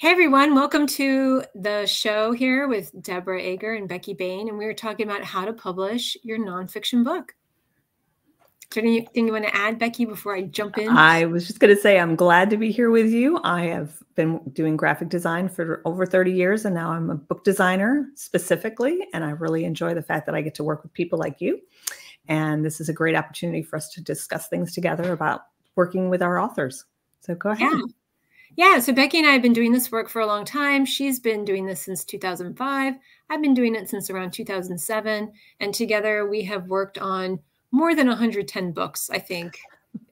Hey everyone, welcome to the show here with Deborah Ager and Becky Bain, and we were talking about how to publish your nonfiction book. Is there anything you want to add, Becky, before I jump in? I was just going to say I'm glad to be here with you. I have been doing graphic design for over 30 years, and now I'm a book designer specifically, and I really enjoy the fact that I get to work with people like you. And this is a great opportunity for us to discuss things together about working with our authors. So go ahead. Yeah, so Becky and I have been doing this work for a long time. She's been doing this since 2005. I've been doing it since around 2007. And together we have worked on more than 110 books, I think.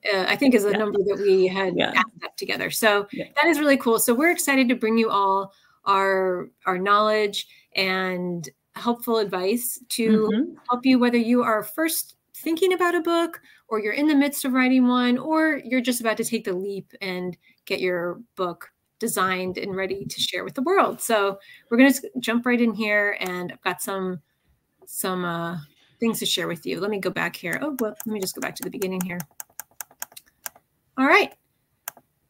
Is a number that we had added up together. So that is really cool. So we're excited to bring you all our knowledge and helpful advice to help you, whether you are first thinking about a book or you're in the midst of writing one, or you're just about to take the leap and get your book designed and ready to share with the world. So we're going to jump right in here, and I've got some things to share with you. Let me go back here. Oh, well, let me just go back to the beginning here. All right.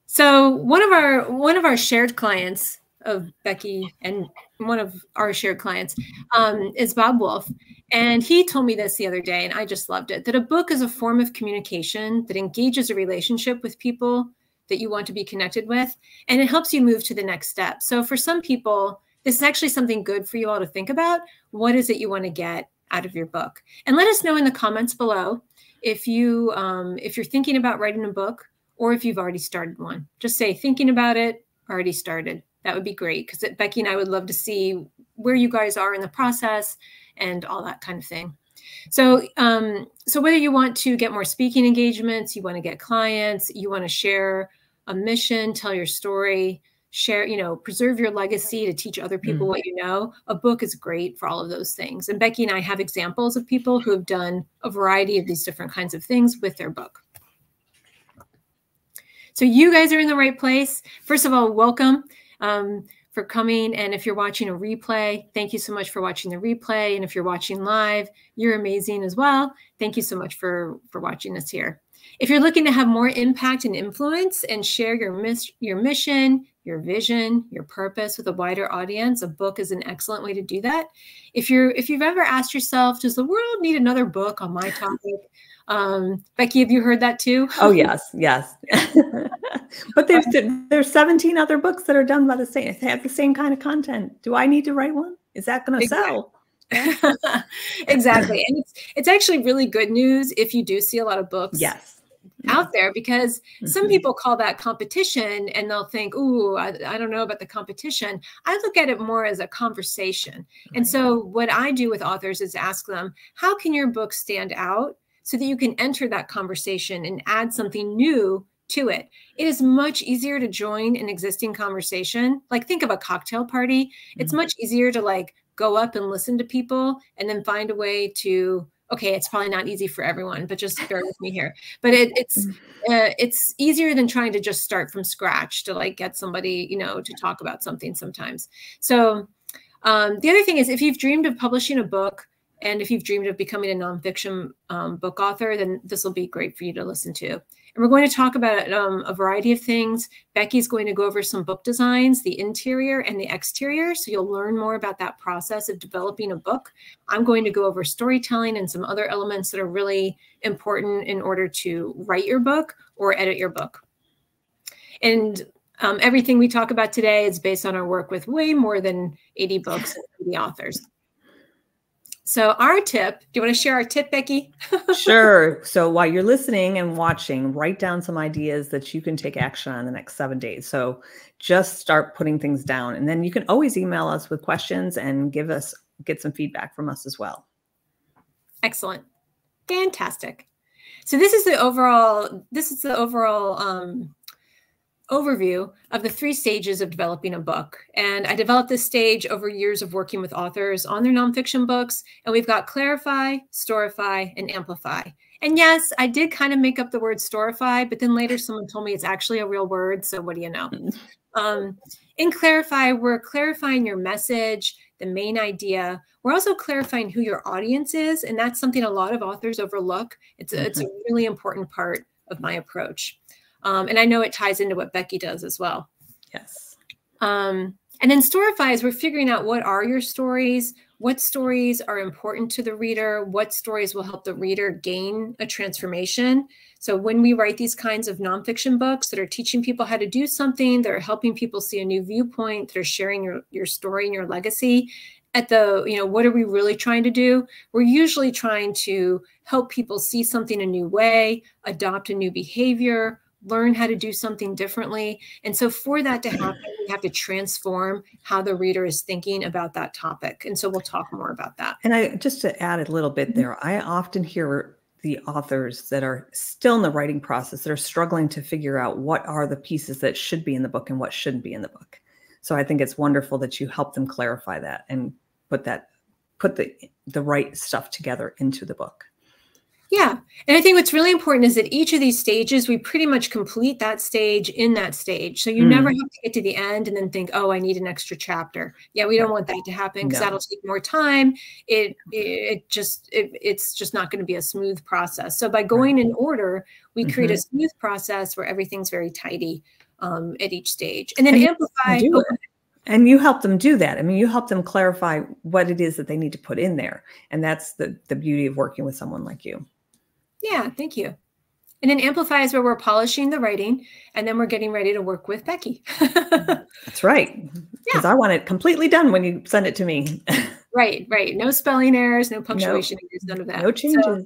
So one of our shared clients of Becky and one of our shared clients is Bob Wolf. And he told me this the other day, and I just loved it, that a book is a form of communication that engages a relationship with people that you want to be connected with, and it helps you move to the next step. So for some people, this is actually something good for you all to think about. What is it you want to get out of your book? And let us know in the comments below if you're thinking about writing a book or if you've already started one. Just say thinking about it, already started. That would be great, because Becky and I would love to see where you guys are in the process and all that kind of thing. So, so whether you want to get more speaking engagements, you want to get clients, you want to share a mission, tell your story, share, preserve your legacy to teach other people what you know, a book is great for all of those things. And Becky and I have examples of people who have done a variety of these different kinds of things with their book. So you guys are in the right place. First of all, welcome for coming. And if you're watching a replay, thank you so much for watching the replay. And if you're watching live, you're amazing as well. Thank you so much for watching us here. If you're looking to have more impact and influence and share your mission, your vision, your purpose with a wider audience, a book is an excellent way to do that. If you've ever asked yourself, does the world need another book on my topic? Becky, have you heard that too? Oh, yes. But there's 17 other books that are done by the same, have the same kind of content. Do I need to write one? Is that going to sell? Exactly. And it's actually really good news if you do see a lot of books out there, because some people call that competition and they'll think, ooh, I don't know about the competition. I look at it more as a conversation. And so what I do with authors is ask them, how can your book stand out so that you can enter that conversation and add something new to it? It is much easier to join an existing conversation. Like, think of a cocktail party. It's much easier to go up and listen to people and then find a way to, okay, it's probably not easy for everyone, but just bear with me here. But it's easier than trying to just start from scratch to get somebody, to talk about something sometimes. So the other thing is, if you've dreamed of publishing a book, and if you've dreamed of becoming a nonfiction book author, then this will be great for you to listen to. And we're going to talk about a variety of things. Becky's going to go over some book designs, the interior and the exterior, so you'll learn more about that process of developing a book. I'm going to go over storytelling and some other elements that are really important in order to write your book or edit your book. And everything we talk about today is based on our work with way more than 80 books and 80 authors. So our tip, do you want to share our tip, Becky? Sure. So while you're listening and watching, write down some ideas that you can take action on the next 7 days. So just start putting things down, and then you can always email us with questions and get some feedback from us as well. Excellent. Fantastic. So this is the overall overview of the 3 stages of developing a book. And I developed this stage over years of working with authors on their nonfiction books. And we've got clarify, storify, and amplify. And yes, I did kind of make up the word storify, but then later someone told me it's actually a real word. So what do you know? In clarify, we're clarifying your message, the main idea. We're also clarifying who your audience is. And that's something a lot of authors overlook. It's a really important part of my approach. And I know it ties into what Becky does as well. Yes. And then Storify is we're figuring out what are your stories, what stories are important to the reader, what stories will help the reader gain a transformation. So when we write these kinds of nonfiction books that are teaching people how to do something, that are helping people see a new viewpoint, that are sharing your story and your legacy, at the, what are we really trying to do? We're usually trying to help people see something a new way, adopt a new behavior, learn how to do something differently. And so for that to happen, we have to transform how the reader is thinking about that topic. And so we'll talk more about that. And just to add a little bit there, I often hear the authors that are still in the writing process that are struggling to figure out what are the pieces that should be in the book and what shouldn't be in the book. So I think it's wonderful that you help them clarify that and put the right stuff together into the book. Yeah. And I think what's really important is that each of these stages, we pretty much complete that stage in that stage. So you never have to get to the end and then think, oh, I need an extra chapter. Yeah, we don't want that to happen because that'll take more time. It's just not going to be a smooth process. So by going in order, we create a smooth process where everything's very tidy at each stage. And then amplify. And you help them do that. I mean, you help them clarify what it is that they need to put in there. And that's the beauty of working with someone like you. Yeah, thank you. And then Amplify is where we're polishing the writing, and then we're getting ready to work with Becky. That's right. Because I want it completely done when you send it to me. Right. No spelling errors, no punctuation errors, none of that. No changes. So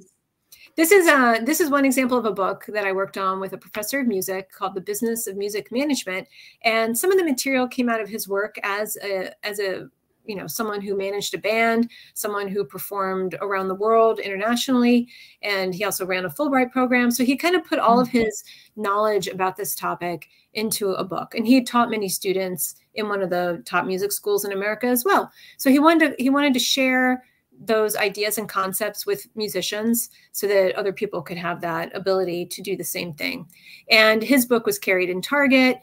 this is one example of a book that I worked on with a professor of music called The Business of Music Management. And some of the material came out of his work as someone who managed a band, someone who performed around the world internationally, and he also ran a Fulbright program. So he kind of put all of his knowledge about this topic into a book. And he had taught many students in one of the top music schools in America as well. So he wanted to share those ideas and concepts with musicians so that other people could have that ability to do the same thing. And his book was carried in Target.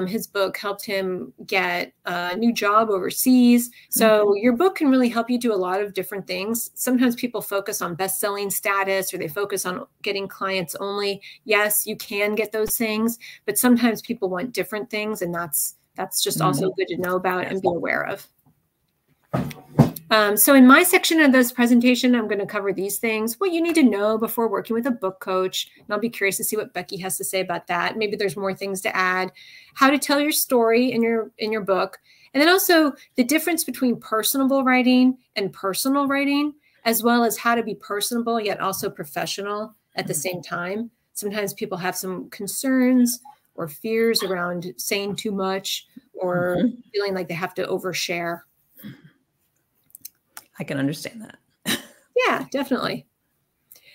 His book helped him get a new job overseas. So your book can really help you do a lot of different things. Sometimes people focus on best-selling status or they focus on getting clients only. Yes, you can get those things, but sometimes people want different things, and that's just also good to know about and be aware of. So in my section of this presentation, I'm going to cover these things, what you need to know before working with a book coach. And I'll be curious to see what Becky has to say about that. Maybe there's more things to add, how to tell your story in your book. And then also the difference between personable writing and personal writing, as well as how to be personable, yet also professional at the same time. Sometimes people have some concerns or fears around saying too much or feeling like they have to overshare. I can understand that. Yeah, definitely.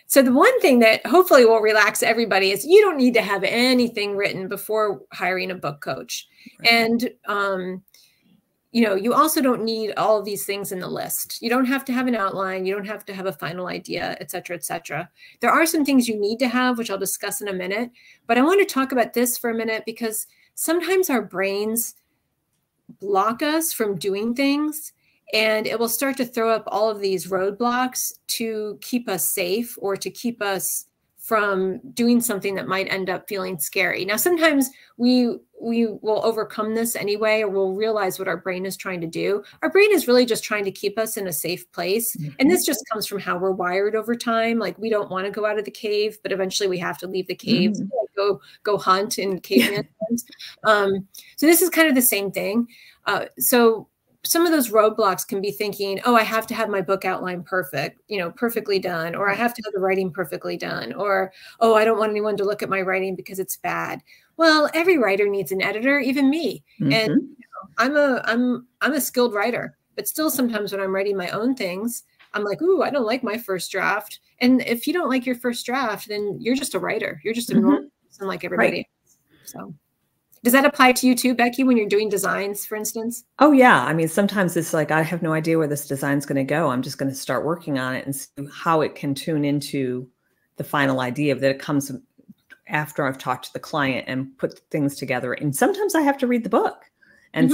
So the one thing that hopefully will relax everybody is you don't need to have anything written before hiring a book coach. Right. And, you also don't need all of these things in the list. You don't have to have an outline. You don't have to have a final idea, et cetera, et cetera. There are some things you need to have, which I'll discuss in a minute. But I want to talk about this for a minute because sometimes our brains block us from doing things. And it will start to throw up all of these roadblocks to keep us safe or to keep us from doing something that might end up feeling scary. Now, sometimes we will overcome this anyway, or we'll realize what our brain is trying to do. Our brain is really just trying to keep us in a safe place. And this just comes from how we're wired over time. Like we don't want to go out of the cave, but eventually we have to leave the cave, go hunt in caveman times. So this is kind of the same thing. So some of those roadblocks can be thinking, oh, I have to have my book outline perfectly done, or I have to have the writing perfectly done, or, oh, I don't want anyone to look at my writing because it's bad. Well, every writer needs an editor, even me. And I'm a skilled writer, but still sometimes when I'm writing my own things, I'm like, ooh, I don't like my first draft. And if you don't like your first draft, then you're just a writer. You're just a normal person like everybody else. So. Does that apply to you too, Becky, when you're doing designs, for instance? Oh, yeah. I mean, sometimes it's like, I have no idea where this design's going to go. I'm just going to start working on it and see how it can tune into the final idea that it comes after I've talked to the client and put things together. And sometimes I have to read the book. And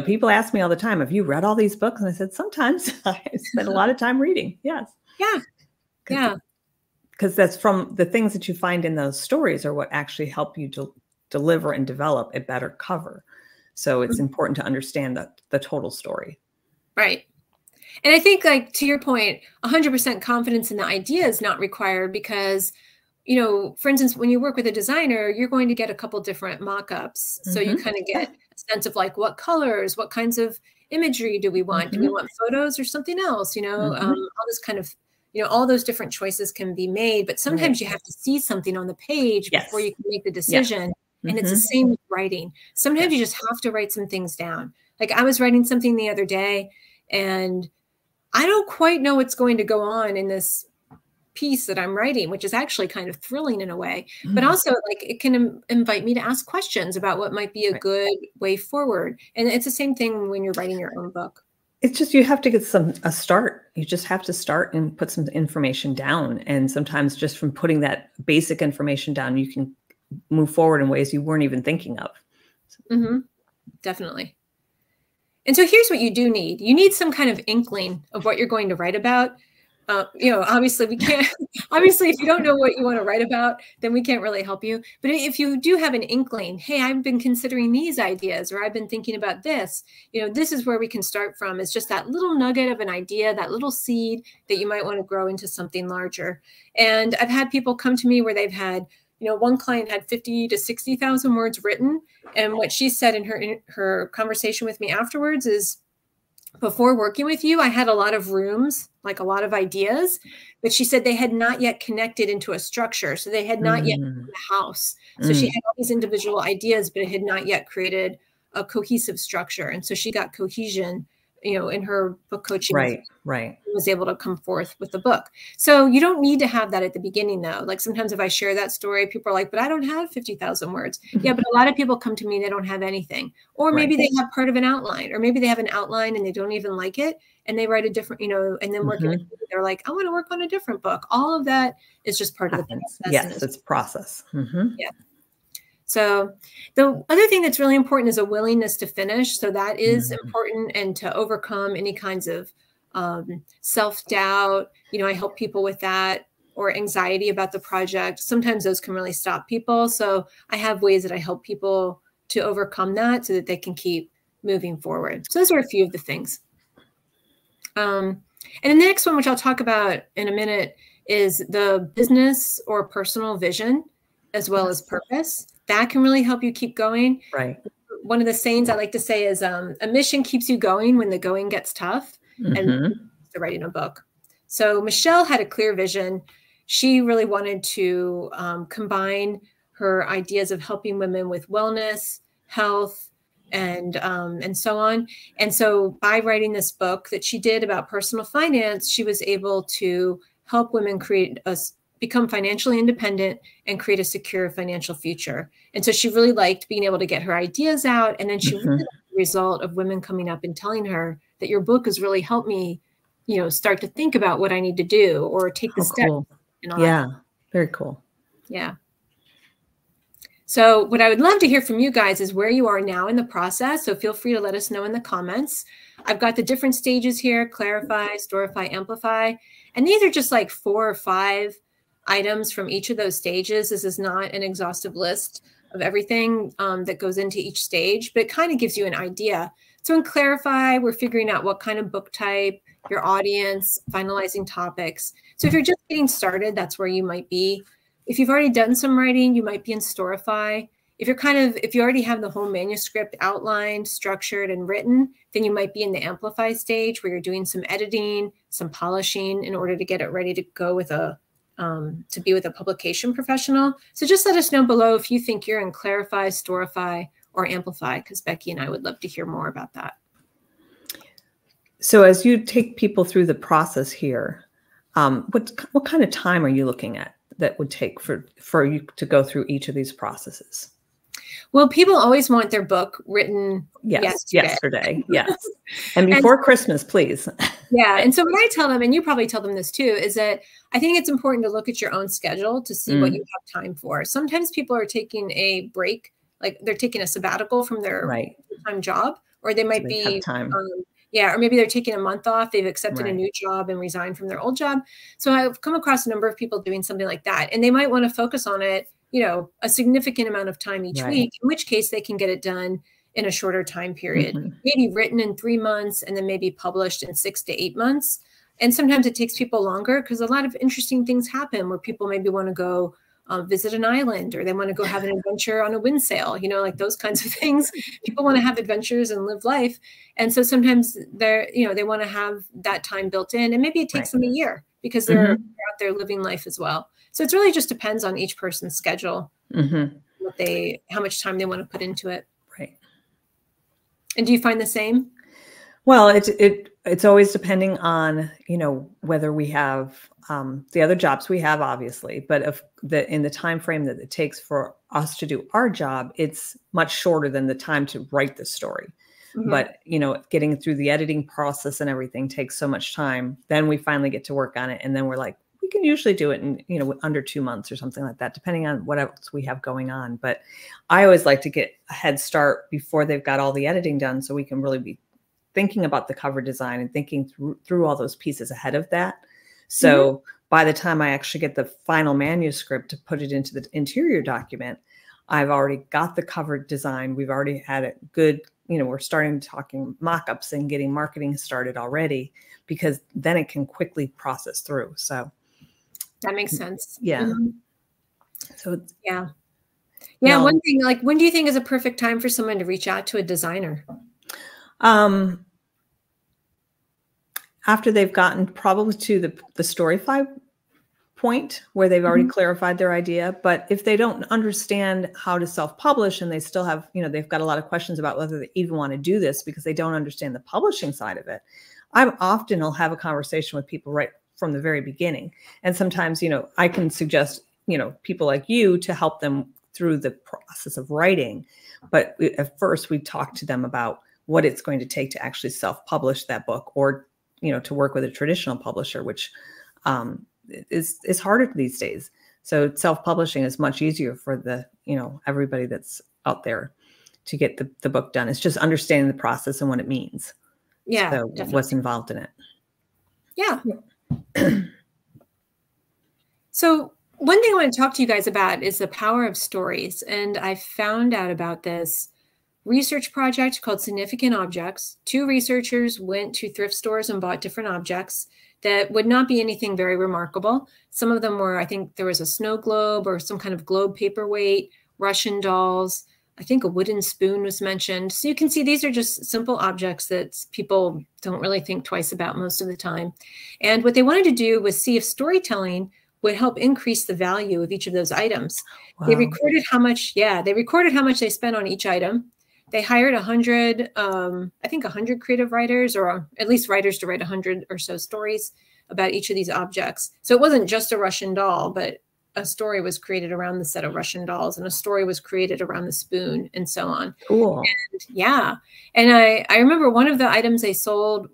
people ask me all the time, have you read all these books? And I said, sometimes I spend a lot of time reading. Yes. Yeah. Yeah. Because that's from the things that you find in those stories are what actually help you to deliver and develop a better cover. So it's important to understand the total story. Right. And I think, like, to your point, 100% confidence in the idea is not required because, you know, for instance, when you work with a designer, you're going to get a couple different mock-ups. So you kind of get a sense of like what colors, what kinds of imagery do we want? Do we want photos or something else? You know, all this kind of, you know, all those different choices can be made, but sometimes you have to see something on the page before you can make the decision. And it's the same with writing. Sometimes you just have to write some things down. Like I was writing something the other day and I don't quite know what's going to go on in this piece that I'm writing, which is actually kind of thrilling in a way, but also like it can invite me to ask questions about what might be a good way forward. And it's the same thing when you're writing your own book. It's just, you have to get a start. You just have to start and put some information down. And sometimes just from putting that basic information down, you can move forward in ways you weren't even thinking of. Definitely. And so here's what you do need. You need some kind of inkling of what you're going to write about. You know, obviously we can't, obviously, if you don't know what you want to write about, then we can't really help you. But if you do have an inkling, hey, I've been considering these ideas, or I've been thinking about this, you know, this is where we can start from. It's just that little nugget of an idea, that little seed that you might want to grow into something larger. And I've had people come to me where they've had, you know, one client had 50 to 60,000 words written. And what she said in her conversation with me afterwards is, before working with you, I had a lot of rooms, like a lot of ideas, but she said they had not yet connected into a structure. So they had not yet made a house. So she had all these individual ideas, but it had not yet created a cohesive structure. And so she got cohesion, you know, in her book coaching. Right. Was able to come forth with the book. So you don't need to have that at the beginning, though. Like sometimes if I share that story, people are like, but I don't have 50,000 words. Yeah, but a lot of people come to me, they don't have anything. Or maybe they have part of an outline, or maybe they have an outline and they don't even like it. And they write a different, you know, and then working with it, they're like, I want to work on a different book. All of that is just part of the process. Yes, it's a process. Yeah. So the other thing that's really important is a willingness to finish. So that is important, and to overcome any kinds of self-doubt. You know, I help people with that, or anxiety about the project. Sometimes those can really stop people. So I have ways that I help people to overcome that so that they can keep moving forward. So those are a few of the things. And the next one, which I'll talk about in a minute, is the business or personal vision, as well as purpose. That can really help you keep going. Right. One of the sayings I like to say is a mission keeps you going when the going gets tough. And writing a book. So Michelle had a clear vision. She really wanted to combine her ideas of helping women with wellness, health, and so on. And so by writing this book that she did about personal finance, she was able to help women become financially independent and create a secure financial future. And so she really liked being able to get her ideas out. And then she really liked the result of women coming up and telling her that your book has really helped me, you know, start to think about what I need to do or take the step. Cool. Yeah, very cool. Yeah. So what I would love to hear from you guys is where you are now in the process. So feel free to let us know in the comments. I've got the different stages here: clarify, storify, amplify. And these are just like 4 or 5 items from each of those stages. This is not an exhaustive list of everything that goes into each stage, but it kind of gives you an idea. So in clarify, we're figuring out what kind of book type, your audience, finalizing topics. So if you're just getting started, that's where you might be. If you've already done some writing, you might be in storify. If you already have the whole manuscript outlined, structured, and written, then you might be in the amplify stage, where you're doing some editing, some polishing in order to get it ready to go with to be with a publication professional. So just let us know below if you think you're in clarify, storify, or amplify, because Becky and I would love to hear more about that. So as you take people through the process here, what kind of time are you looking at that would take for you to go through each of these processes? Well, people always want their book written yesterday. Yes. And before Christmas, please. Yeah. And so what I tell them, and you probably tell them this too, is that I think it's important to look at your own schedule to see what you have time for. Sometimes people are taking a break, like they're taking a sabbatical from their full-time job, or they might be, or maybe they're taking a month off. They've accepted a new job and resigned from their old job. So I've come across a number of people doing something like that, and they might want to focus on it, you know, a significant amount of time each week, in which case they can get it done in a shorter time period, Mm-hmm. maybe written in 3 months and then maybe published in 6 to 8 months. And sometimes it takes people longer because a lot of interesting things happen where people maybe want to go visit an island, or they want to go have an adventure on a wind sail, you know, like those kinds of things. People want to have adventures and live life. And so sometimes they're, you know, they want to have that time built in, and maybe it takes them a year because they're out there living life as well. So it really just depends on each person's schedule, how much time they want to put into it. Right. And do you find the same? Well, it's always depending on, you know, whether we have the other jobs we have, obviously, but in the time frame that it takes for us to do our job, it's much shorter than the time to write the story. But, you know, getting through the editing process and everything takes so much time. Then we finally get to work on it, and then we're like, we can usually do it in, you know, under 2 months or something like that, depending on what else we have going on. But I always like to get a head start before they've got all the editing done, so we can really be thinking about the cover design and thinking through all those pieces ahead of that. So by the time I actually get the final manuscript to put it into the interior document, I've already got the cover design. We've already had it good. You know, we're starting talking mock-ups and getting marketing started already, because then it can quickly process through. So that makes sense. Yeah. So yeah. One thing, like, when do you think is a perfect time for someone to reach out to a designer? After they've gotten probably to the Storyfy point where they've already clarified their idea. But if they don't understand how to self-publish, and they still have, you know, they've got a lot of questions about whether they even want to do this because they don't understand the publishing side of it, I'll have a conversation with people right from the very beginning. And sometimes, you know, I can suggest, you know, people like you to help them through the process of writing. But at first we talk to them about what it's going to take to actually self-publish that book, or, you know, to work with a traditional publisher, which is harder these days. So self-publishing is much easier for the, you know, everybody that's out there to get the book done. It's just understanding the process and what it means. Yeah. So what's involved in it. Yeah. So one thing I want to talk to you guys about is the power of stories. And I found out about this research project called Significant Objects. 2 researchers went to thrift stores and bought different objects that would not be anything very remarkable. Some of them were, I think there was a snow globe or some kind of globe paperweight, Russian dolls. I think a wooden spoon was mentioned. So you can see these are just simple objects that people don't really think twice about most of the time. And what they wanted to do was see if storytelling would help increase the value of each of those items. Wow. They recorded how much they spent on each item. They hired 100, I think 100 creative writers, or at least writers, to write 100 or so stories about each of these objects. So it wasn't just a Russian doll, but a story was created around the set of Russian dolls, and a story was created around the spoon, and so on. Cool. And, yeah. And I remember one of the items they sold,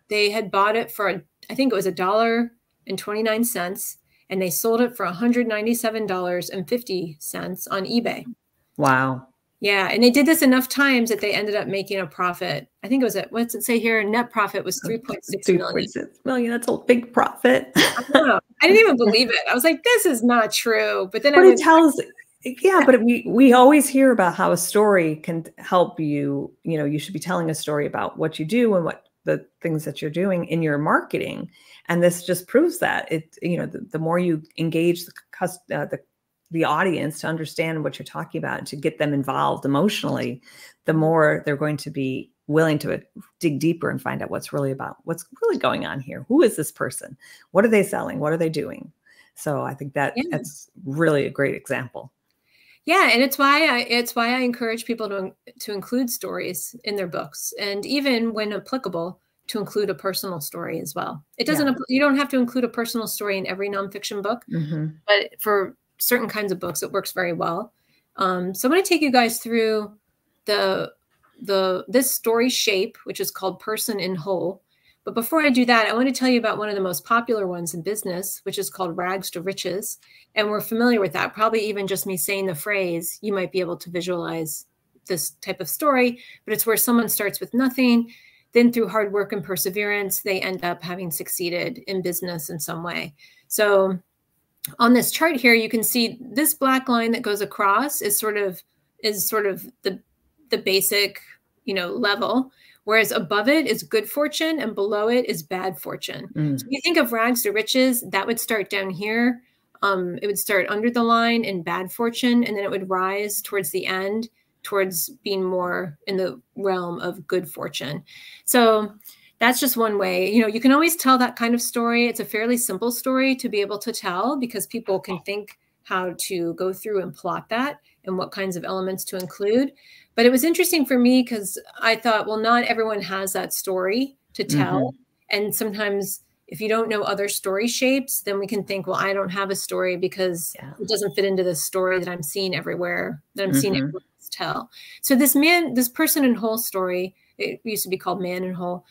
they had bought it for, I think it was $1.29, and they sold it for $197.50 on eBay. Wow. Yeah. And they did this enough times that they ended up making a profit. I think it was, what's it say here? Net profit was 3.6 million. 3.6 million. That's a big profit. I know. I didn't even believe it. I was like, this is not true. But then it tells, but we always hear about how a story can help you. You know, you should be telling a story about what you do and what the things that you're doing in your marketing. And this just proves that the more you engage the audience to understand what you're talking about and to get them involved emotionally, the more they're going to be willing to dig deeper and find out what's really going on here. Who is this person? What are they selling? What are they doing? So I think that's really a great example. Yeah. And it's why I encourage people to include stories in their books, and even when applicable, to include a personal story as well. It doesn't, you don't have to include a personal story in every nonfiction book, but for certain kinds of books, it works very well. So I'm going to take you guys through this story shape, which is called Person in Whole. But before I do that, I want to tell you about one of the most popular ones in business, which is called Rags to Riches. And we're familiar with that. Probably even just me saying the phrase, you might be able to visualize this type of story, but it's where someone starts with nothing. Then through hard work and perseverance, they end up having succeeded in business in some way. So on this chart here, you can see this black line that goes across is sort of the the basic, level, whereas above it is good fortune and below it is bad fortune. So if you think of rags to riches, that would start down here. It would start under the line in bad fortune, and then it would rise towards the end towards being more in the realm of good fortune. So that's just one way. You can always tell that kind of story. It's a fairly simple story to be able to tell because people can think how to go through and plot that and what kinds of elements to include. But it was interesting for me because I thought, well, not everyone has that story to tell. And sometimes if you don't know other story shapes, then we can think, well, I don't have a story because it doesn't fit into the story that I'm seeing everywhere, that I'm seeing everyone else tell. So this person in whole story, it used to be called man in whole,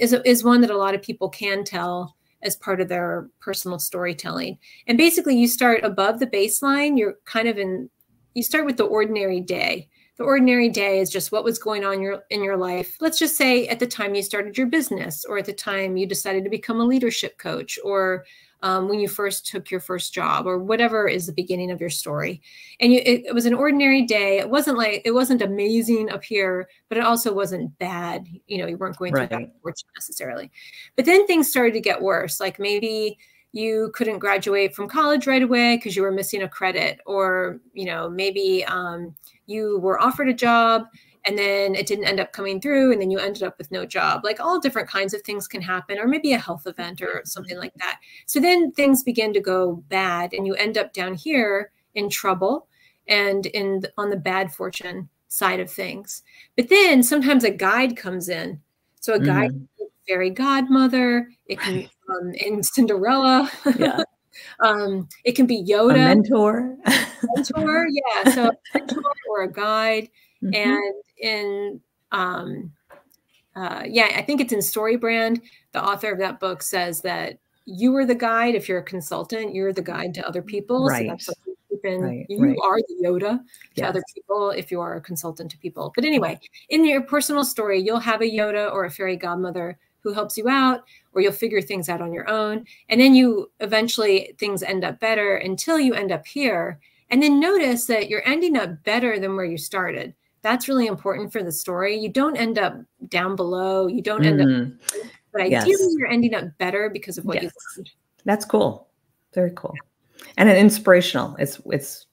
is one that a lot of people can tell as part of their personal storytelling. And basically you start above the baseline. You start with the ordinary day. The ordinary day is just what was going on in your life. Let's just say at the time you started your business, or at the time you decided to become a leadership coach, or when you first took your first job, or whatever is the beginning of your story. And it was an ordinary day. It wasn't amazing up here, but it also wasn't bad. You weren't going through bad fortune necessarily. But then things started to get worse. Like maybe you couldn't graduate from college right away because you were missing a credit, or maybe you were offered a job and then it didn't end up coming through, and then you ended up with no job. Like all different kinds of things can happen, or maybe a health event or something like that. So then things begin to go bad, and you end up down here in trouble and on the bad fortune side of things. But then sometimes a guide comes in. So a guide, fairy godmother, it can in Cinderella. It can be Yoda, a mentor, yeah. So a mentor or a guide. And in I think it's in Storybrand, the author of that book says that you are the guide. If you're a consultant, you're the guide to other people. So that's what you are the Yoda to other people if you are a consultant to people. But anyway, in your personal story, you'll have a Yoda or a fairy godmother who helps you out, or you'll figure things out on your own. And then eventually things end up better until you end up here. And then notice that you're ending up better than where you started. That's really important for the story. You don't end up down below. You don't end up, but ideally you're ending up better because of what you've learned. That's cool. Very cool. And inspirational.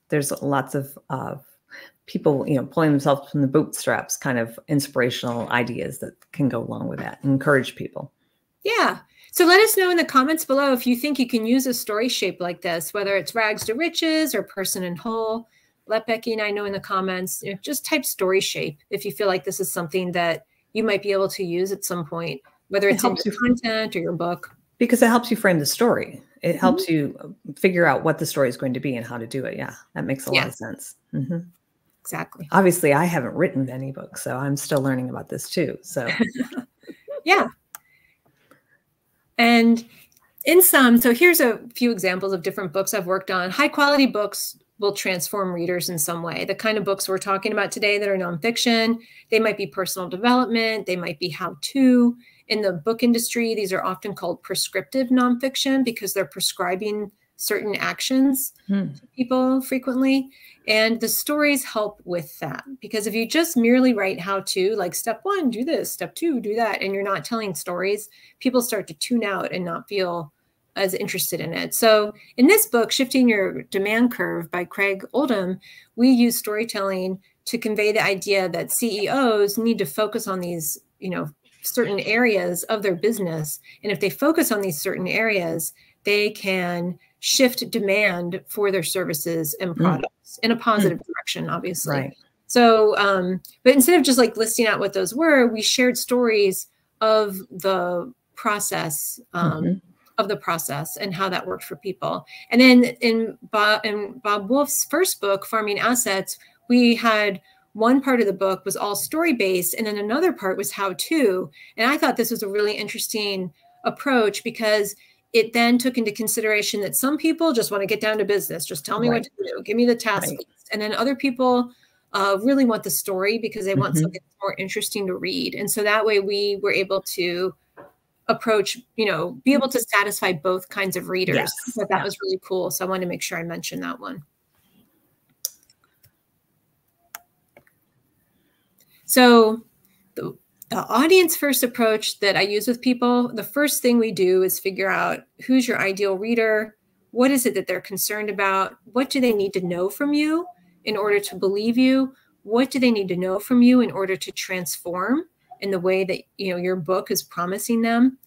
There's lots of people, pulling themselves from the bootstraps, kind of inspirational ideas that can go along with that and encourage people. Yeah. So let us know in the comments below if you think you can use a story shape like this, whether it's rags to riches or person in whole. Let Becky and I know in the comments. Just type story shape if you feel like this is something that you might be able to use at some point, whether it's in your content or your book. Because it helps you frame the story. It helps you figure out what the story is going to be and how to do it. Yeah, that makes a lot of sense. Exactly. Obviously, I haven't written any books, so I'm still learning about this too. So, yeah. And so here's a few examples of different books I've worked on. High quality books will transform readers in some way. The kind of books we're talking about today that are nonfiction, they might be personal development, they might be how-to. In the book industry, these are often called prescriptive nonfiction because they're prescribing certain actions to people frequently. And the stories help with that, because if you just merely write how to, like step 1, do this, step 2, do that, and you're not telling stories, people start to tune out and not feel as interested in it. So in this book, Shifting Your Demand Curve by Craig Oldham, we use storytelling to convey the idea that CEOs need to focus on these, certain areas of their business. And if they focus on these certain areas, they can shift demand for their services and products in a positive direction, obviously. Right. So, but instead of just like listing out what those were, we shared stories of the process, and how that worked for people. And then in Bob Wolf's first book, Farming Assets, we had one part of the book was all story-based, and then another part was how-to. And I thought this was a really interesting approach because it then took into consideration that some people just want to get down to business. Just tell me what to do. Give me the task list. And then other people really want the story because they want something more interesting to read. And so that way we were able to approach, be able to satisfy both kinds of readers. Yes. So that was really cool. So I wanted to make sure I mentioned that one. So the audience first approach that I use with people, the first thing we do is figure out who's your ideal reader. What is it that they're concerned about? What do they need to know from you in order to believe you? What do they need to know from you in order to transform in the way that, you know, your book is promising them?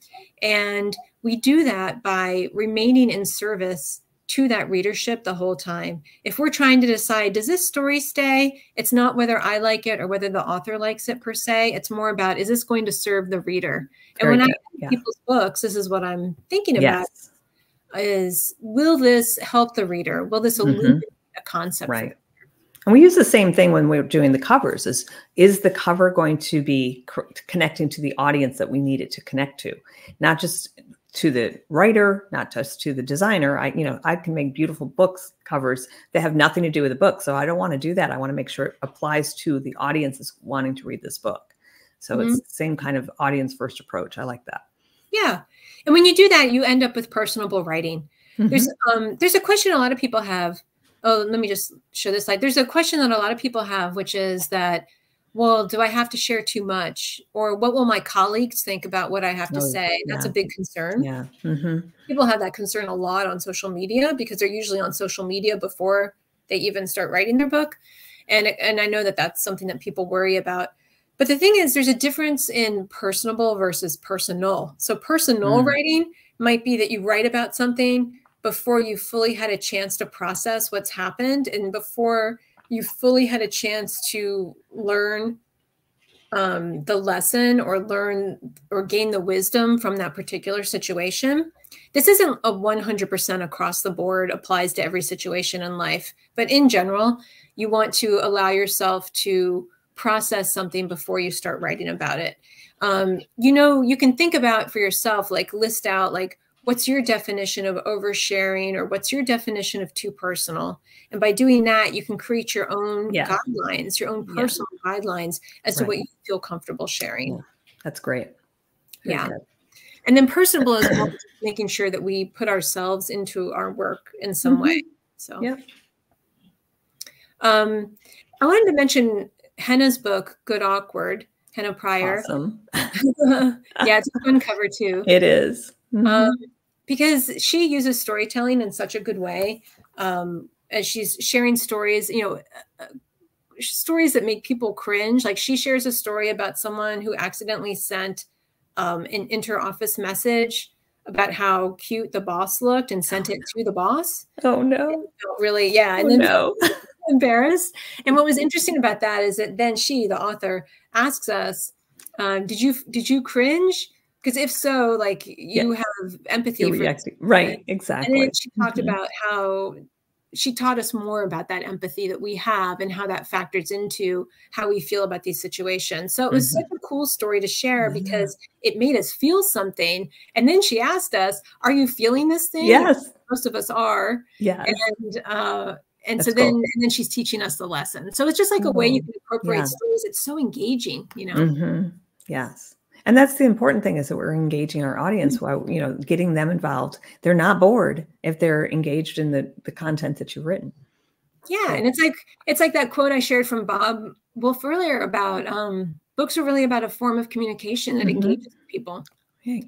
And we do that by remaining in service to that readership the whole time. If we're trying to decide, does this story stay? It's not whether I like it or whether the author likes it per se. It's more about, is this going to serve the reader? And when I read people's books, this is what I'm thinking about, is, will this help the reader? Will this illuminate a concept? Right. And we use the same thing when we're doing the covers, is the cover going to be connecting to the audience that we need it to connect to? Not just to the writer, not just to the designer. I can make beautiful books covers that have nothing to do with the book. So I don't want to do that. I want to make sure it applies to the audience that's wanting to read this book. So it's the same kind of audience first approach. I like that. Yeah. And when you do that, you end up with personable writing. There's a question a lot of people have. Oh, let me just show this slide. There's a question that a lot of people have, which is that, well, do I have to share too much? Or what will my colleagues think about what I have to say? That's a big concern. Yeah. People have that concern a lot on social media because they're usually on social media before they even start writing their book. And I know that that's something that people worry about. But the thing is, there's a difference in personable versus personal. So personal writing might be that you write about something before you fully had a chance to process what's happened and before you fully had a chance to learn the lesson or learn or gain the wisdom from that particular situation. This isn't a 100% across the board applies to every situation in life, but in general, you want to allow yourself to process something before you start writing about it. You can think about for yourself, like list out, like, what's your definition of oversharing or what's your definition of too personal? And by doing that, you can create your own guidelines, your own personal guidelines as to what you feel comfortable sharing. Yeah. That's great. Very good. And then personable is making sure that we put ourselves into our work in some way. So I wanted to mention Henna's book, Good Awkward, Henna Pryor. Awesome. Yeah, it's a fun cover too. It is. Because she uses storytelling in such a good way. As she's sharing stories, stories that make people cringe. Like she shares a story about someone who accidentally sent an inter-office message about how cute the boss looked and sent it to the boss. Oh no. Really, yeah. And then embarrassed. And what was interesting about that is that then she, the author, asks us, did you cringe? Because if so, like you have empathy for right, exactly. And then she talked about how she taught us more about that empathy that we have and how that factors into how we feel about these situations. So it was such a cool story to share because it made us feel something. And then she asked us, "Are you feeling this thing?" Yes, most of us are. Yes, and so then she's teaching us the lesson. So it's just like a way you can incorporate stories. It's so engaging, Yes. And that's the important thing, is that we're engaging our audience while, getting them involved. They're not bored if they're engaged in the content that you've written. Yeah. And it's like that quote I shared from Bob Wolf earlier about books are really about a form of communication that engages people. Okay.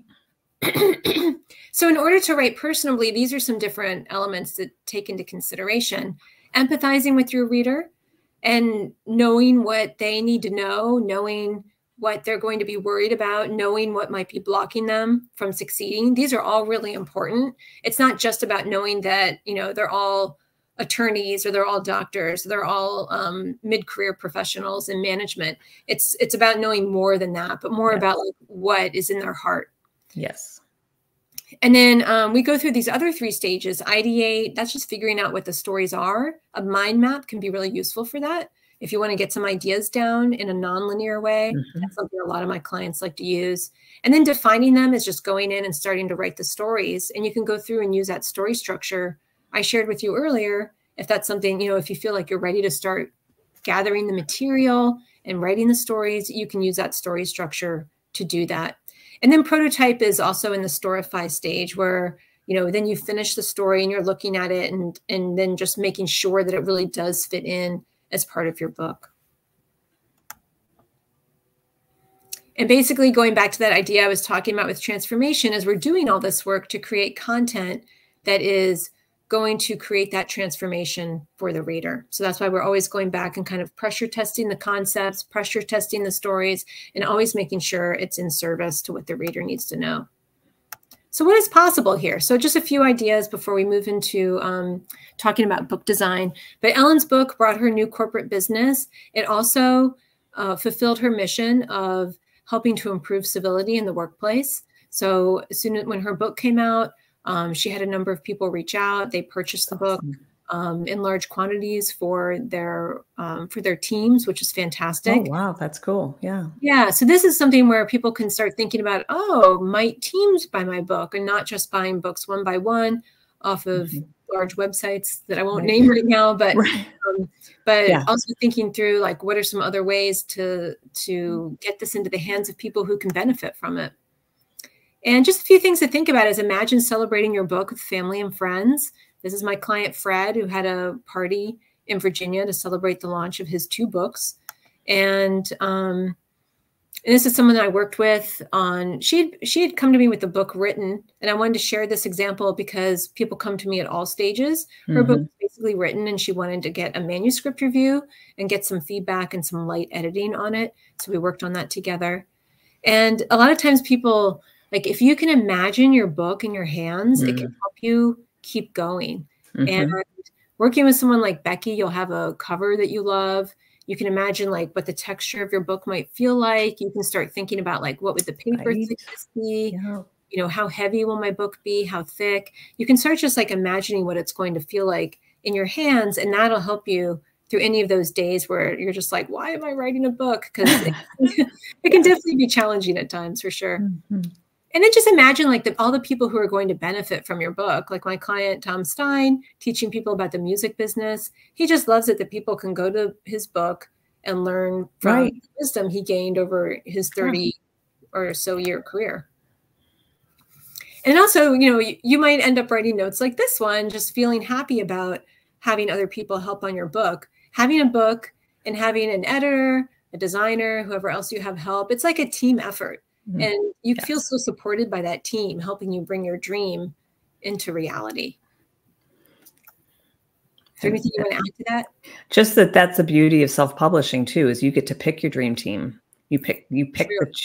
So in order to write personably, these are some different elements to take into consideration. Empathizing with your reader and knowing what they need to know, knowing what they're going to be worried about, knowing what might be blocking them from succeeding. These are all really important. It's not just about knowing that, they're all attorneys or they're all doctors, they're all mid-career professionals in management. It's about knowing more than that, but more about like what is in their heart. Yes. And then we go through these other 3 stages. Ideate, that's just figuring out what the stories are. A mind map can be really useful for that. If you want to get some ideas down in a nonlinear way, that's something a lot of my clients like to use. And then defining them is just going in and starting to write the stories. And you can go through and use that story structure I shared with you earlier. If that's something, if you feel like you're ready to start gathering the material and writing the stories, you can use that story structure to do that. And then prototype is also in the storify stage where, then you finish the story and you're looking at it and then just making sure that it really does fit in as part of your book. And basically going back to that idea I was talking about with transformation, is we're doing all this work to create content that is going to create that transformation for the reader. So that's why we're always going back and kind of pressure testing the concepts, pressure testing the stories, and always making sure it's in service to what the reader needs to know. So what is possible here? So just a few ideas before we move into talking about book design. But Ellen's book brought her new corporate business. It also fulfilled her mission of helping to improve civility in the workplace. So as soon as when her book came out, she had a number of people reach out. They purchased the book in large quantities for their teams, which is fantastic. Oh, wow. That's cool. Yeah. Yeah. So this is something where people can start thinking about, oh, might teams buy my book, and not just buying books one by one off of large websites that I won't name right now, but also thinking through, like, what are some other ways to get this into the hands of people who can benefit from it. And just a few things to think about is, imagine celebrating your book with family and friends. This is my client, Fred, who had a party in Virginia to celebrate the launch of his 2 books. And this is someone that I worked with on, she had come to me with the book written, and I wanted to share this example because people come to me at all stages. Her book was basically written, and she wanted to get a manuscript review and get some feedback and some light editing on it. So we worked on that together. And a lot of times people, like, if you can imagine your book in your hands, it can help you keep going. And working with someone like Becky, you'll have a cover that you love. You can imagine, like, what the texture of your book might feel like. You can start thinking about, like, what would the paper thickness be? Yeah. You know, how heavy will my book be? How thick? You can start just, like, imagining what it's going to feel like in your hands, and that'll help you through any of those days where you're just like, why am I writing a book? Because it can definitely be challenging at times, for sure. And then just imagine, like, all the people who are going to benefit from your book. Like my client, Tom Stein, teaching people about the music business. He just loves it that people can go to his book and learn from the wisdom he gained over his 30 or so year career. And also, you know, you might end up writing notes like this one, just feeling happy about having other people help on your book. Having a book and having an editor, a designer, whoever else you have help, it's like a team effort. And you feel so supported by that team, helping you bring your dream into reality. Is there anything you want to add to that? Just that's the beauty of self-publishing too, is you get to pick your dream team. You pick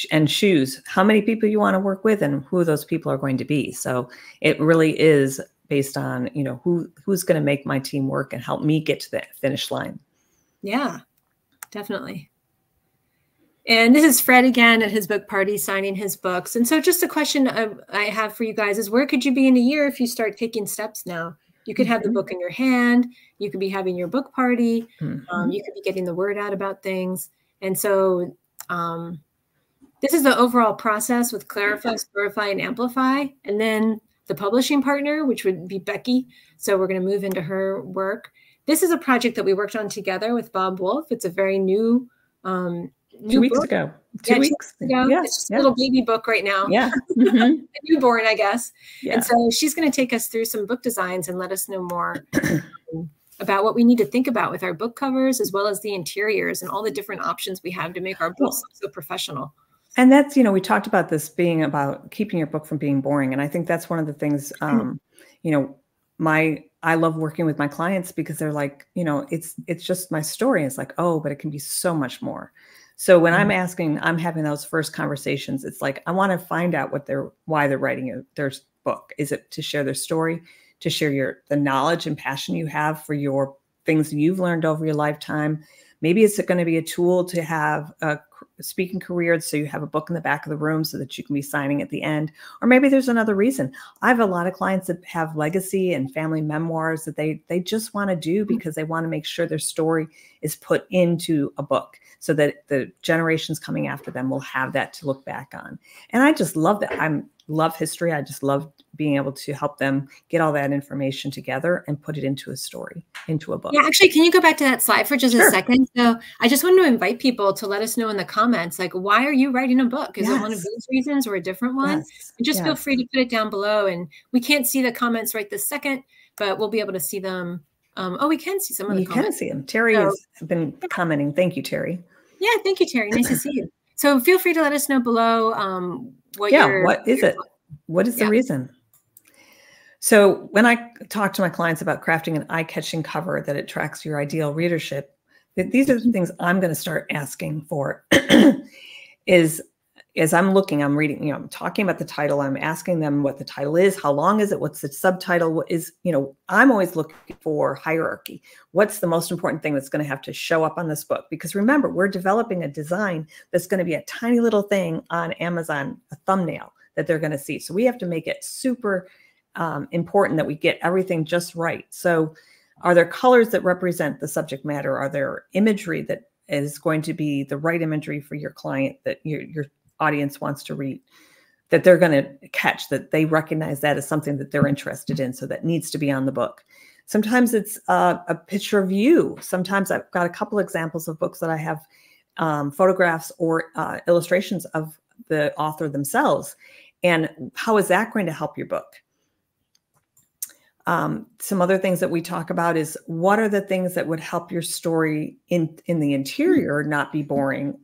and choose how many people you want to work with and who those people are going to be. So it really is based on, you know, who's going to make my team work and help me get to the finish line. Yeah, definitely. And this is Fred again at his book party signing his books. And so just a question I have for you guys is, where could you be in a year if you start taking steps now? You could have the book in your hand. You could be having your book party. You could be getting the word out about things. And so this is the overall process with Clarify, Storify, and Amplify. And then the publishing partner, which would be Becky. So we're going to move into her work. This is a project that we worked on together with Bob Wolf. It's a very new 2 weeks ago. 2 weeks ago. Yeah, it's just a little baby book right now. Yeah. A newborn, I guess. Yeah. And so she's going to take us through some book designs and let us know more about what we need to think about with our book covers, as well as the interiors and all the different options we have to make our books look so professional. And that's, you know, we talked about this being about keeping your book from being boring. And I think that's one of the things, you know, I love working with my clients because they're like, you know, it's just my story. It's like, oh, but it can be so much more. So when I'm having those first conversations, it's like, I want to find out why they're writing their book. Is it to share their story, to share the knowledge and passion you have for your things you've learned over your lifetime? Maybe it's going to be a tool to have a speaking career, so you have a book in the back of the room so that you can be signing at the end. Or maybe there's another reason. I have a lot of clients that have legacy and family memoirs that they just want to do because they want to make sure their story is put into a book, so that the generations coming after them will have that to look back on. And I just love that. I love history. I just love being able to help them get all that information together and put it into a story, into a book. Yeah, actually, can you go back to that slide for just a second? So I just wanted to invite people to let us know in the comments, like, why are you writing a book? Is it one of these reasons or a different one? And just feel free to put it down below. And we can't see the comments right this second, but we'll be able to see them. Oh, we can see some of the comments. You can see them. Terry has been commenting. Thank you, Terry. Yeah, thank you, Terry. Nice to see you. So feel free to let us know below what what is it? What is the reason? So when I talk to my clients about crafting an eye-catching cover that attracts your ideal readership, these are the things I'm going to start asking for. Is as I'm looking, I'm reading, I'm talking about the title. I'm asking them what the title is. How long is it? What's the subtitle? What is, I'm always looking for hierarchy. What's the most important thing that's going to have to show up on this book? Because remember, we're developing a design that's going to be a tiny little thing on Amazon, a thumbnail that they're going to see. So we have to make it super important that we get everything just right. So are there colors that represent the subject matter? Are there imagery that is going to be the right imagery for your client that your audience wants to read, that they're going to catch, that they recognize that as something that they're interested in, so that needs to be on the book. Sometimes it's a picture of you. Sometimes I've got a couple examples of books that I have photographs or illustrations of the author themselves. And how is that going to help your book? Some other things that we talk about is what are the things that would help your story in the interior not be boring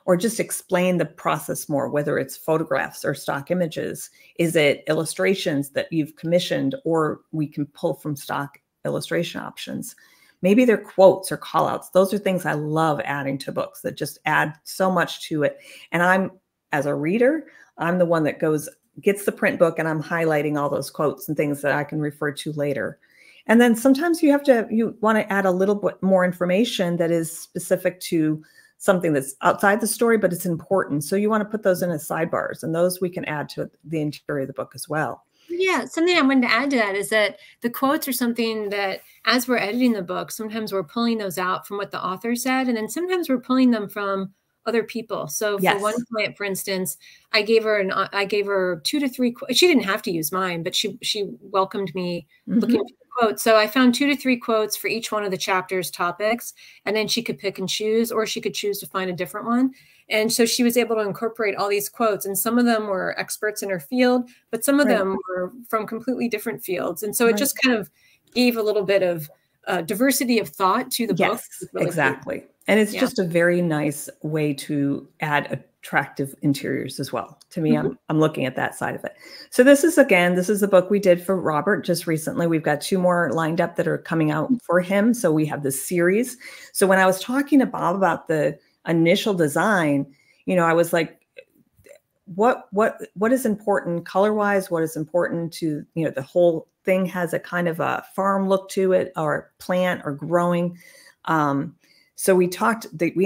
or just explain the process more, whether it's photographs or stock images. Is it illustrations that you've commissioned, or we can pull from stock illustration options? Maybe they're quotes or call outs. Those are things I love adding to books that just add so much to it. And as a reader, I'm the one that gets the print book and I'm highlighting all those quotes and things that I can refer to later. And then sometimes you want to add a little bit more information that is specific to something that's outside the story, but it's important. So you want to put those in as sidebars, and those we can add to the interior of the book as well. Yeah, something I wanted to add to that is that the quotes are something that as we're editing the book, sometimes we're pulling those out from what the author said, and then sometimes we're pulling them from other people. So for one client, for instance, I gave her 2 to 3. She didn't have to use mine, but she welcomed me looking for the quotes. So I found 2 to 3 quotes for each one of the chapter's topics, and then she could pick and choose, or she could choose to find a different one. And so she was able to incorporate all these quotes, and some of them were experts in her field, but some of them were from completely different fields. And so it just kind of gave a little bit of diversity of thought to the book. Really exactly. Cool. And it's just a very nice way to add attractive interiors as well. To me, I'm looking at that side of it. So this is the book we did for Robert just recently. We've got 2 more lined up that are coming out for him. So we have this series. So when I was talking to Bob about the initial design, I was like, what is important color-wise? What is important to, the whole thing has a kind of a farm look to it, or plant or growing. So we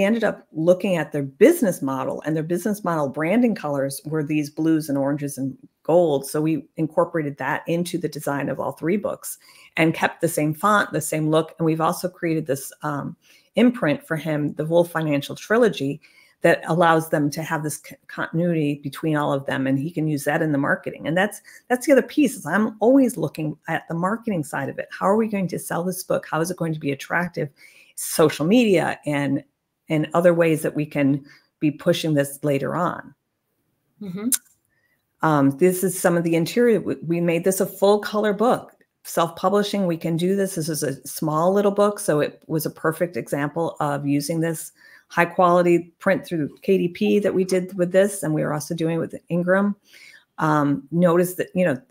ended up looking at their business model, and their business model branding colors were these blues and oranges and gold. So we incorporated that into the design of all 3 books and kept the same font, the same look. And we've also created this imprint for him, the Wolf Financial Trilogy, that allows them to have this continuity between all of them. And he can use that in the marketing. And that's the other piece, is I'm always looking at the marketing side of it. How are we going to sell this book? How is it going to be attractive? Social media and other ways that we can be pushing this later on. This is some of the interior. We made this a full color book. Self-publishing, we can do this. This is a small little book, so it was a perfect example of using this high quality print through KDP that we did with this, and we were also doing it with Ingram. Notice that,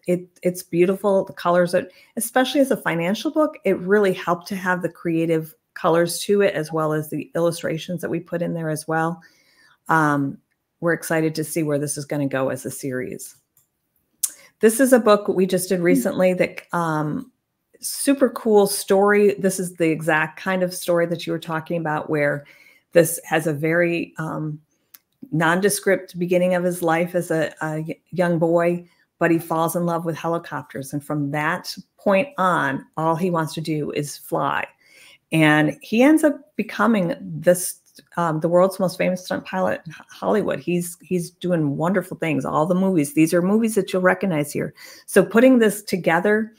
it's beautiful. The colors, especially as a financial book, it really helped to have the creative colors to it, as well as the illustrations that we put in there as well. We're excited to see where this is going to go as a series. This is a book we just did recently that super cool story. This is the exact kind of story that you were talking about, where this has a very nondescript beginning of his life as a young boy, but he falls in love with helicopters. And from that point on, all he wants to do is fly. And he ends up becoming the world's most famous stunt pilot in Hollywood. He's doing wonderful things. All the movies, these are movies that you'll recognize here. So putting this together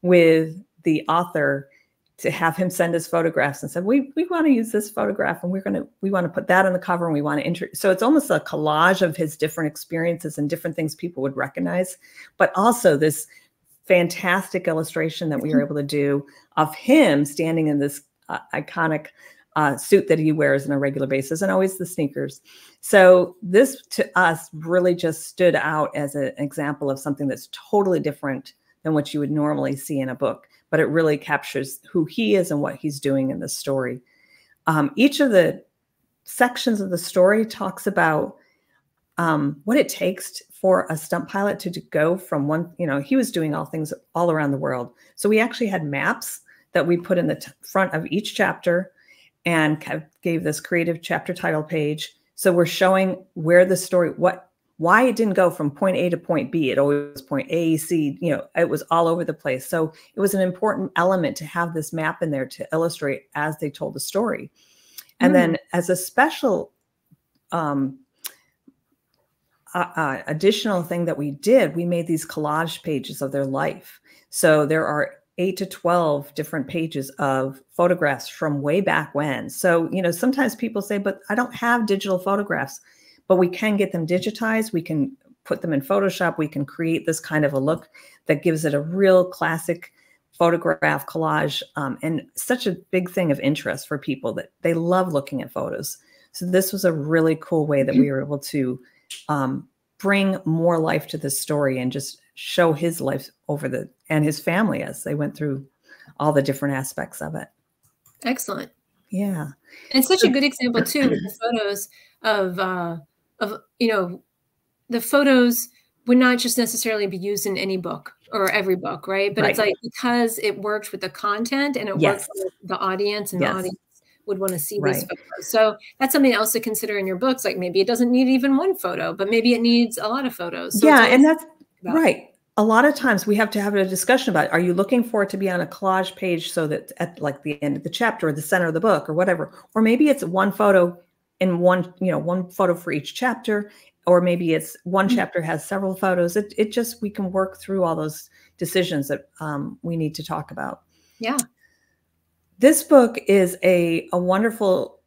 with the author, to have him send us photographs and said, we want to use this photograph, and we want to put that on the cover, and we want to so it's almost a collage of his different experiences and different things people would recognize, but also this fantastic illustration that we were able to do of him standing in this iconic suit that he wears on a regular basis, and always the sneakers. So this to us really just stood out as an example of something that's totally different than what you would normally see in a book, but it really captures who he is and what he's doing in the story. Each of the sections of the story talks about what it takes for a stunt pilot to go from one, he was doing all things all around the world. So we actually had maps that we put in the front of each chapter and gave this creative chapter title page. So we're showing where the story, why it didn't go from point A to point B. It always was point A, C, it was all over the place. So it was an important element to have this map in there to illustrate as they told the story. And then as a special additional thing that we did, we made these collage pages of their life. So there are 8 to 12 different pages of photographs from way back when. So, sometimes people say, but I don't have digital photographs, but we can get them digitized. We can put them in Photoshop. We can create this kind of a look that gives it a real classic photograph collage, and such a big thing of interest for people that they love looking at photos. So this was a really cool way that we were able to bring more life to this story and just show his life and his family as they went through all the different aspects of it. Excellent. Yeah. And such a good example too, with the photos of the photos would not just necessarily be used in any book or every book, right? But it's like, because it worked with the content and it worked with the audience, and the audience would want to see these photos. So that's something else to consider in your books. Like maybe it doesn't need even one photo, but maybe it needs a lot of photos. So and that's right. A lot of times we have to have a discussion about, are you looking for it to be on a collage page so that at like the end of the chapter or the center of the book or whatever, or maybe it's one photo in one photo for each chapter, or maybe it's one chapter has several photos. It just, we can work through all those decisions that we need to talk about. Yeah. This book is a wonderful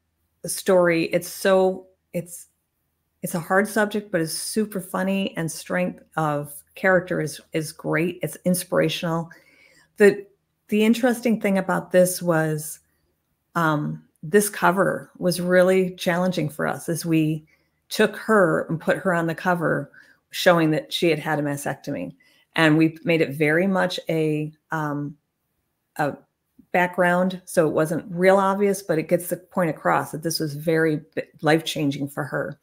story. It's a hard subject, but it's super funny, and strength of character is great. It's inspirational. The interesting thing about this was this cover was really challenging for us, as we took her and put her on the cover showing that she had had a mastectomy. And we made it very much a background, so it wasn't real obvious, but it gets the point across that this was very life-changing for her.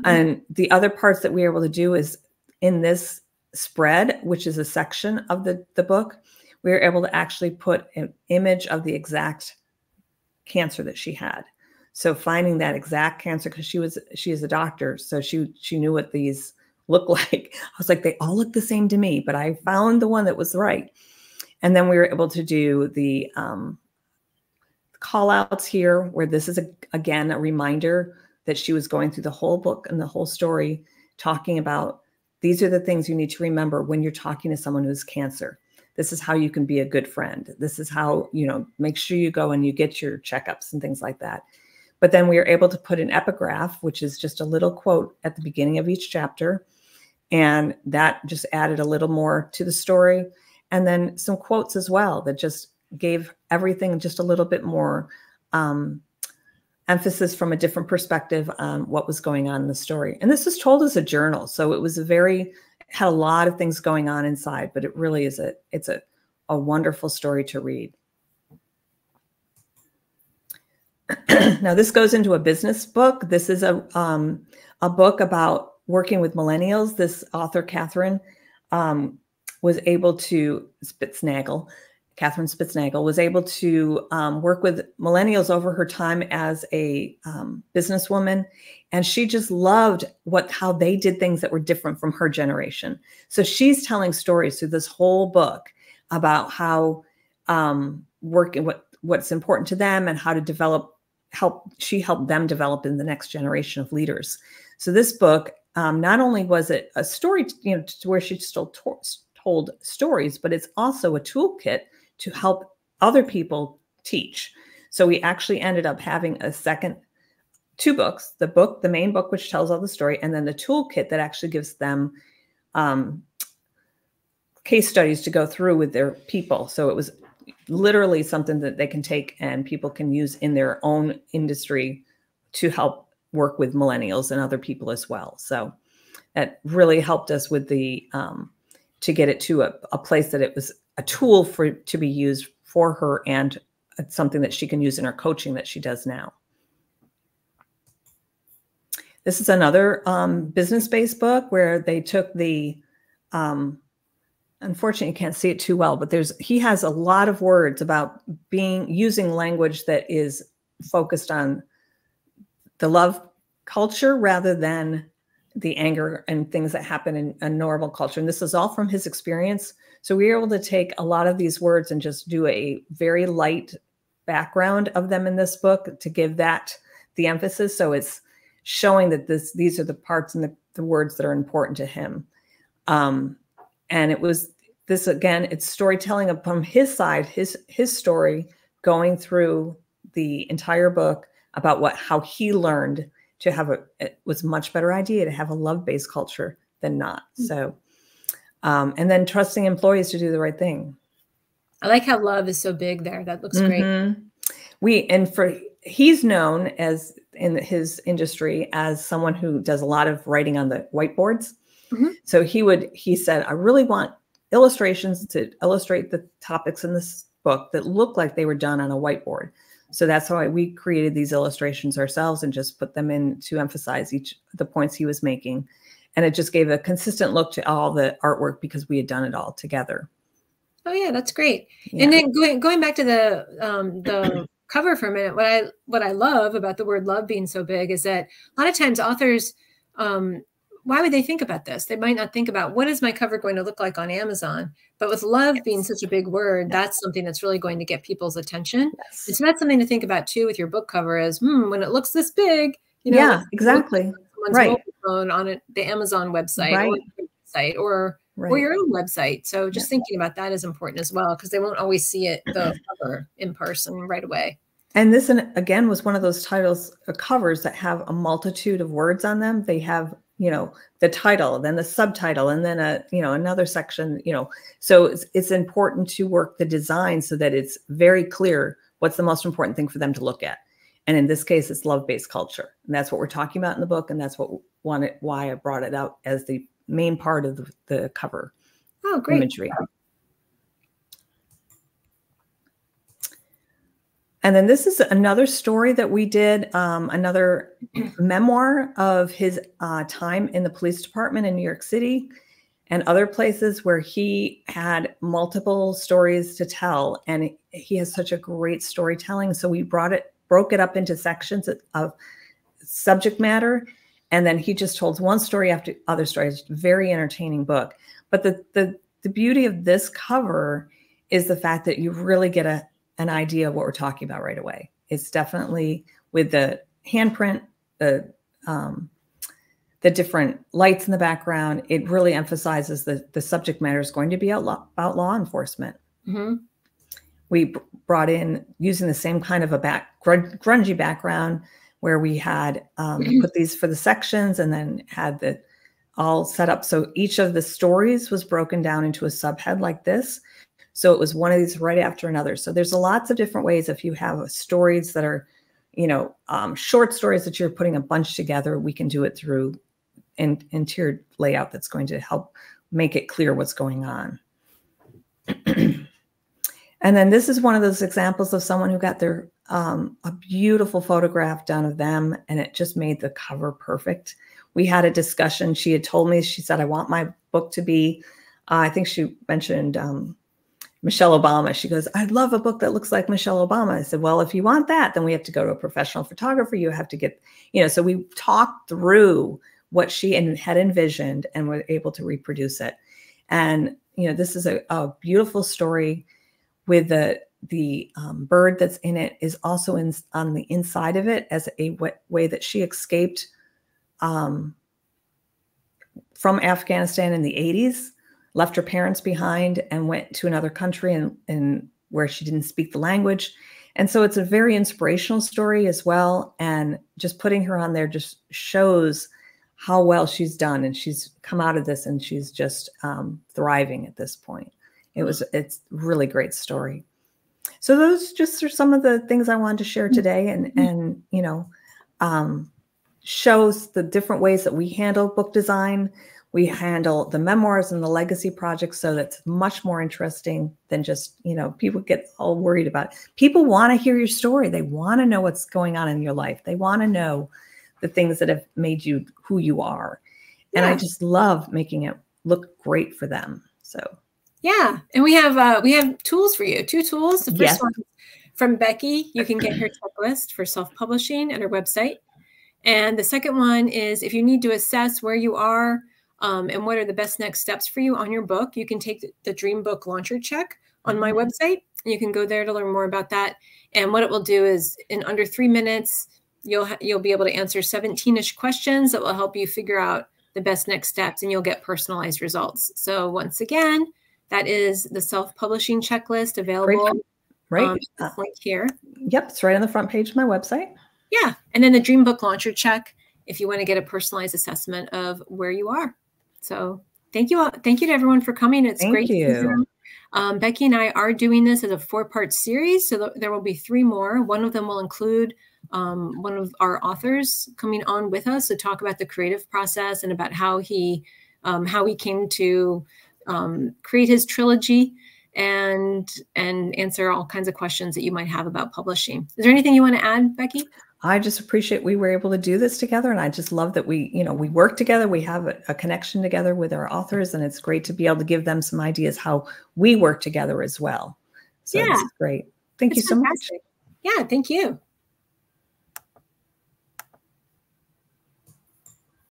And the other parts that we were able to do is in this spread, which is a section of the book, we were able to actually put an image of the exact cancer that she had. So finding that exact cancer, because she is a doctor, so she knew what these look like. I was like, they all look the same to me, but I found the one that was right. And then we were able to do the call outs here, where this is again a reminder that she was going through the whole book and the whole story, talking about, these are the things you need to remember when you're talking to someone who has cancer. This is how you can be a good friend. This is how, make sure you go and you get your checkups and things like that. But then we were able to put an epigraph, which is just a little quote at the beginning of each chapter. And that just added a little more to the story. And then some quotes as well that just gave everything just a little bit more emphasis from a different perspective on what was going on in the story. And this is told as a journal. So it was had a lot of things going on inside, but it really is it's a wonderful story to read. Now this goes into a business book. This is a book about working with millennials. This author, Catherine, was able to, Catherine Spitznagel, was able to work with millennials over her time as a businesswoman. And she just loved how they did things that were different from her generation. So she's telling stories through this whole book about how working, what's important to them, and how to she helped them develop in the next generation of leaders. So this book, not only was it a story, to where she still told stories, but it's also a toolkit to help other people teach. So we actually ended up having two books, the main book, which tells all the story, and then the toolkit that actually gives them case studies to go through with their people. So it was literally something that they can take and people can use in their own industry to help work with millennials and other people as well. So that really helped us with the to get it to a place that it was a tool to be used for her, and it's something that she can use in her coaching that she does now. This is another business-based book where they took the, unfortunately, you can't see it too well, but he has a lot of words about using language that is focused on the love culture rather than the anger and things that happen in a normal culture. And this is all from his experience. So we were able to take a lot of these words and just do a very light background of them in this book to give that the emphasis. So it's showing that these are the parts and the words that are important to him. And it was this, again, it's storytelling from his side, his story, going through the entire book about how he learned to have it was a much better idea to have a love-based culture than not. So, and then trusting employees to do the right thing. I like how love is so big there. That looks great. He's known as in his industry as someone who does a lot of writing on the whiteboards. So he said, I really want illustrations to illustrate the topics in this book that look like they were done on a whiteboard. So that's why we created these illustrations ourselves and just put them in to emphasize the points he was making. And it just gave a consistent look to all the artwork because we had done it all together. Oh yeah, that's great. Yeah. And then going back to the cover for a minute, what I love about the word love being so big is that a lot of times authors, why would they think about this? They might not think about what is my cover going to look like on Amazon, but with love being such a big word, that's something that's really going to get people's attention. Yes. And so that's something to think about too with your book cover is when it looks this big, yeah, exactly. Someone's mobile phone on the Amazon website or the website or your own website. So just thinking about that is important as well, because they won't always see the cover in person right away. And this, again, was one of those covers that have a multitude of words on them. They have, the title, then the subtitle, and then another section, so it's important to work the design so that it's very clear what's the most important thing for them to look at. And in this case, it's love-based culture. And that's what we're talking about in the book. And that's why I brought it out as the main part of the cover imagery. And then this is another story that we did, another memoir of his time in the police department in New York City and other places where he had multiple stories to tell. And he has such a great storytelling. So we broke it up into sections of subject matter. And then he just told one story after other stories. Very entertaining book. But the beauty of this cover is the fact that you really get an idea of what we're talking about right away. It's definitely with the handprint, the different lights in the background. It really emphasizes that the subject matter is going to be about law enforcement. We brought in using the same kind of a grungy background where we had put these for the sections and then had all set up. So each of the stories was broken down into a subhead like this. So it was one of these right after another. So there's lots of different ways. If you have stories that are, short stories that you're putting a bunch together, we can do it through an interior layout that's going to help make it clear what's going on. And then this is one of those examples of someone who got their a beautiful photograph done of them, and it just made the cover perfect. We had a discussion. She had told me, she said, I want my book to be, I think she mentioned Michelle Obama. She goes, I'd love a book that looks like Michelle Obama. I said, well, if you want that, then we have to go to a professional photographer. You have to get, so we talked through what she had envisioned and were able to reproduce it. And, this is a beautiful story with the bird that's in it is also on the inside of it as a way that she escaped from Afghanistan in the 80s. Left her parents behind and went to another country and where she didn't speak the language. And so it's a very inspirational story as well. And just putting her on there just shows how well she's done. And she's come out of this and she's just thriving at this point. It's a really great story. So those just are some of the things I wanted to share today, and you know, shows the different ways that we handle book design. We handle the memoirs and the legacy projects, so that's much more interesting than just, you know, people get all worried about it. People want to hear your story. They want to know what's going on in your life. They want to know the things that have made you who you are. And I just love making it look great for them. So yeah, and we have tools for you. 2 tools. The first one from Becky. You can get her checklist for self-publishing at her website. And the second one is if you need to assess where you are and what are the best next steps for you on your book, you can take the Dream Book Launcher Check on my website. You can go there to learn more about that. And what it will do is in under 3 minutes, you'll be able to answer 17-ish questions that will help you figure out the best next steps, and you'll get personalized results. So once again, that is the self-publishing checklist available right link here. Yep, it's right on the front page of my website. Yeah, and then the Dream Book Launcher Check if you want to get a personalized assessment of where you are. So thank you all. Thank you to everyone for coming. It's great to see you. Becky and I are doing this as a 4-part series, so there will be 3 more. One of them will include one of our authors coming on with us to talk about the creative process and about how he came to create his trilogy and answer all kinds of questions that you might have about publishing. Is there anything you want to add, Becky? I just appreciate we were able to do this together, and I just love that we work together. We have a connection together with our authors, and it's great to be able to give them some ideas how we work together as well. So this is great. Thank you so much. Yeah, thank you.